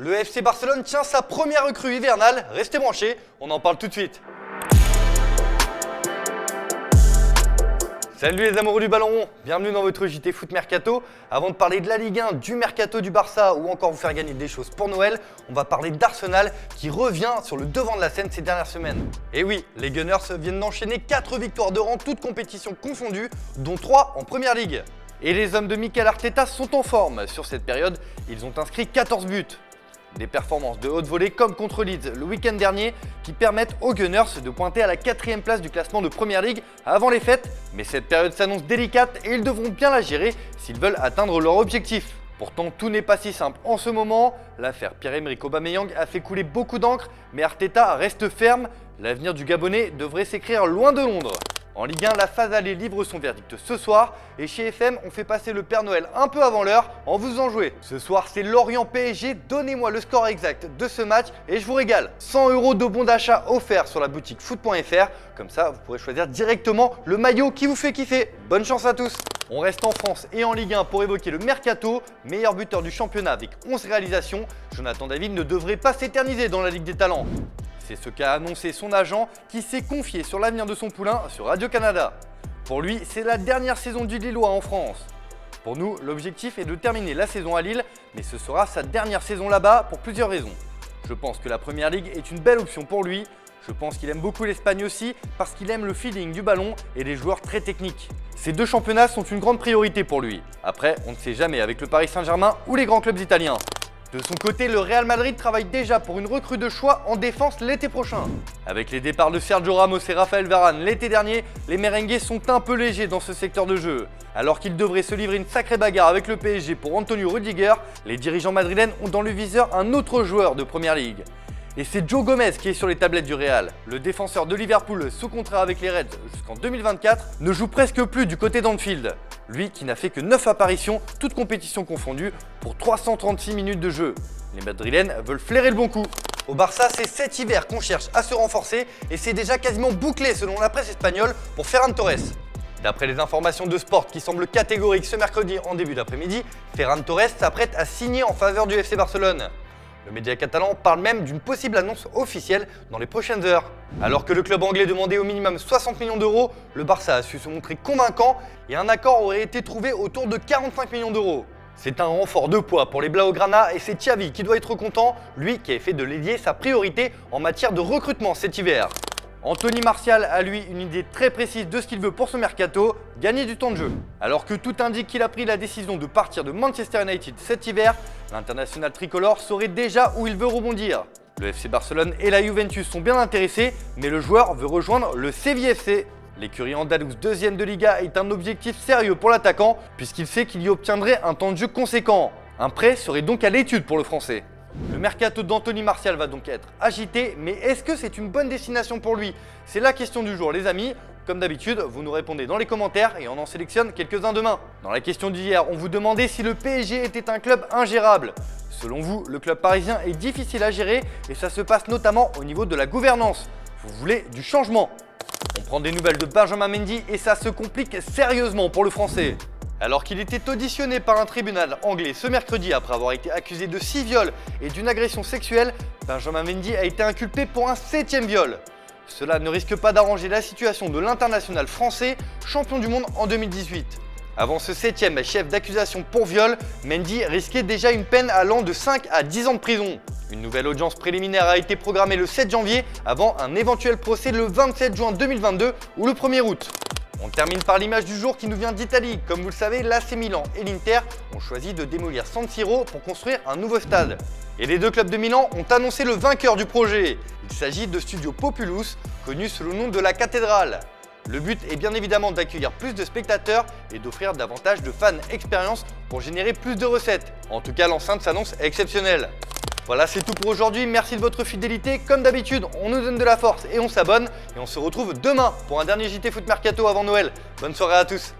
Le FC Barcelone tient sa première recrue hivernale, restez branchés, on en parle tout de suite. Salut les amoureux du ballon rond, bienvenue dans votre JT Foot Mercato. Avant de parler de la Ligue 1, du Mercato du Barça ou encore vous faire gagner des choses pour Noël, on va parler d'Arsenal qui revient sur le devant de la scène ces dernières semaines. Et oui, les Gunners viennent d'enchaîner 4 victoires de rang, toutes compétitions confondues, dont 3 en Première Ligue. Et les hommes de Mikel Arteta sont en forme. Sur cette période, ils ont inscrit 14 buts. Des performances de haute volée comme contre Leeds le week-end dernier qui permettent aux Gunners de pointer à la 4e place du classement de Première Ligue avant les fêtes. Mais cette période s'annonce délicate et ils devront bien la gérer s'ils veulent atteindre leur objectif. Pourtant, tout n'est pas si simple en ce moment. L'affaire Pierre-Emerick Aubameyang a fait couler beaucoup d'encre, mais Arteta reste ferme. L'avenir du Gabonais devrait s'écrire loin de Londres. En Ligue 1, la phase aller livre son verdict ce soir et chez FM, on fait passer le Père Noël un peu avant l'heure en vous en jouer. Ce soir, c'est Lorient PSG, donnez-moi le score exact de ce match et je vous régale. 100 € de bons d'achat offerts sur la boutique foot.fr, comme ça vous pourrez choisir directement le maillot qui vous fait kiffer. Bonne chance à tous. On reste en France et en Ligue 1 pour évoquer le Mercato, meilleur buteur du championnat avec 11 réalisations. Jonathan David ne devrait pas s'éterniser dans la Ligue des Talents. C'est ce qu'a annoncé son agent qui s'est confié sur l'avenir de son poulain sur Radio-Canada. Pour lui, c'est la dernière saison du Lillois en France. Pour nous, l'objectif est de terminer la saison à Lille, mais ce sera sa dernière saison là-bas pour plusieurs raisons. Je pense que la Première Ligue est une belle option pour lui. Je pense qu'il aime beaucoup l'Espagne aussi parce qu'il aime le feeling du ballon et des joueurs très techniques. Ces deux championnats sont une grande priorité pour lui. Après, on ne sait jamais avec le Paris Saint-Germain ou les grands clubs italiens. De son côté, le Real Madrid travaille déjà pour une recrue de choix en défense l'été prochain. Avec les départs de Sergio Ramos et Raphaël Varane l'été dernier, les merengues sont un peu légers dans ce secteur de jeu. Alors qu'ils devraient se livrer une sacrée bagarre avec le PSG pour Antonio Rudiger, les dirigeants madrilènes ont dans le viseur un autre joueur de Première Ligue. Et c'est Joe Gomez qui est sur les tablettes du Real. Le défenseur de Liverpool, sous contrat avec les Reds jusqu'en 2024, ne joue presque plus du côté d'Anfield. Lui qui n'a fait que 9 apparitions, toutes compétitions confondues, pour 336 minutes de jeu. Les Madrilènes veulent flairer le bon coup. Au Barça, c'est cet hiver qu'on cherche à se renforcer et c'est déjà quasiment bouclé selon la presse espagnole pour Ferran Torres. D'après les informations de Sport qui semblent catégoriques ce mercredi en début d'après-midi, Ferran Torres s'apprête à signer en faveur du FC Barcelone. Le média catalan parle même d'une possible annonce officielle dans les prochaines heures. Alors que le club anglais demandait au minimum 60 millions d'euros, le Barça a su se montrer convaincant et un accord aurait été trouvé autour de 45 millions d'euros. C'est un renfort de poids pour les Blaugrana et c'est Xavi qui doit être content, lui qui avait fait de l'ailier sa priorité en matière de recrutement cet hiver. Anthony Martial a lui une idée très précise de ce qu'il veut pour ce mercato, gagner du temps de jeu. Alors que tout indique qu'il a pris la décision de partir de Manchester United cet hiver, l'international tricolore saurait déjà où il veut rebondir. Le FC Barcelone et la Juventus sont bien intéressés, mais le joueur veut rejoindre le Séville FC. L'écurie andalouse 2e de Liga est un objectif sérieux pour l'attaquant, puisqu'il sait qu'il y obtiendrait un temps de jeu conséquent. Un prêt serait donc à l'étude pour le Français. Le mercato d'Anthony Martial va donc être agité, mais est-ce que c'est une bonne destination pour lui? C'est la question du jour les amis. Comme d'habitude, vous nous répondez dans les commentaires et on en sélectionne quelques-uns demain. Dans la question d'hier, on vous demandait si le PSG était un club ingérable. Selon vous, le club parisien est difficile à gérer et ça se passe notamment au niveau de la gouvernance. Vous voulez du changement. On prend des nouvelles de Benjamin Mendy et ça se complique sérieusement pour le Français. Alors qu'il était auditionné par un tribunal anglais ce mercredi après avoir été accusé de 6 viols et d'une agression sexuelle, Benjamin Mendy a été inculpé pour un 7e viol. Cela ne risque pas d'arranger la situation de l'international français, champion du monde en 2018. Avant ce 7e chef d'accusation pour viol, Mendy risquait déjà une peine allant de 5 à 10 ans de prison. Une nouvelle audience préliminaire a été programmée le 7 janvier avant un éventuel procès le 27 juin 2022 ou le 1er août. On termine par l'image du jour qui nous vient d'Italie. Comme vous le savez, l'AC Milan et l'Inter ont choisi de démolir San Siro pour construire un nouveau stade. Et les deux clubs de Milan ont annoncé le vainqueur du projet. Il s'agit de Studio Populus, connu sous le nom de la cathédrale. Le but est bien évidemment d'accueillir plus de spectateurs et d'offrir davantage de fans expérience pour générer plus de recettes. En tout cas, l'enceinte s'annonce exceptionnelle. Voilà, c'est tout pour aujourd'hui. Merci de votre fidélité. Comme d'habitude, on nous donne de la force et on s'abonne. Et on se retrouve demain pour un dernier JT Foot Mercato avant Noël. Bonne soirée à tous.